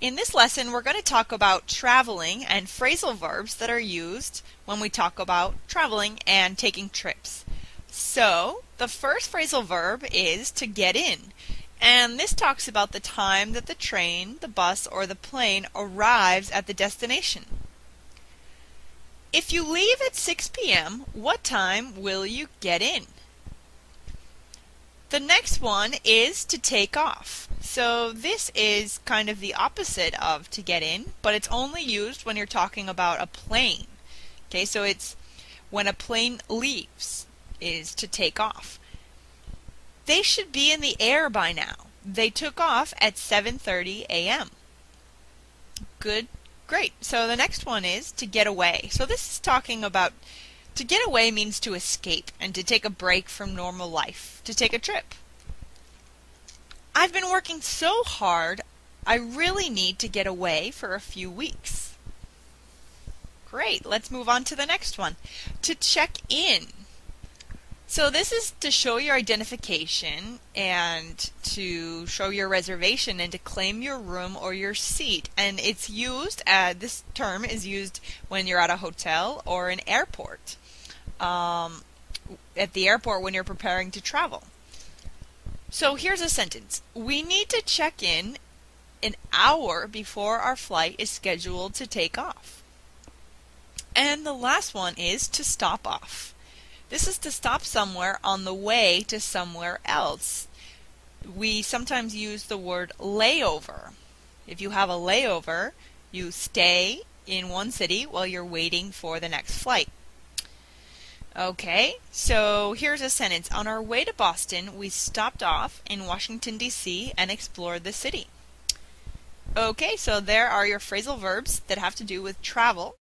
In this lesson, we're going to talk about traveling and phrasal verbs that are used when we talk about traveling and taking trips. So, the first phrasal verb is to get in, and this talks about the time that the train, the bus, or the plane arrives at the destination. If you leave at 6 p.m., what time will you get in? The next one is to take off. So this is kind of the opposite of to get in, but it's only used when you're talking about a plane. Okay, so it's when a plane leaves is to take off. They should be in the air by now. They took off at 7:30 a.m. Good, great. So the next one is to get away. So this is talking about to get away means to escape and to take a break from normal life, to take a trip. I've been working so hard, I really need to get away for a few weeks. Great, let's move on to the next one. To check in. So this is to show your identification and to show your reservation and to claim your room or your seat. And it's used, this term is used when you're at a hotel or an airport. At the airport when you're preparing to travel. So here's a sentence. We need to check in an hour before our flight is scheduled to take off. And the last one is to stop off. This is to stop somewhere on the way to somewhere else. We sometimes use the word layover. If you have a layover, you stay in one city while you're waiting for the next flight. Okay, so here's a sentence. On our way to Boston, we stopped off in Washington, D.C. and explored the city. Okay, so there are your phrasal verbs that have to do with travel.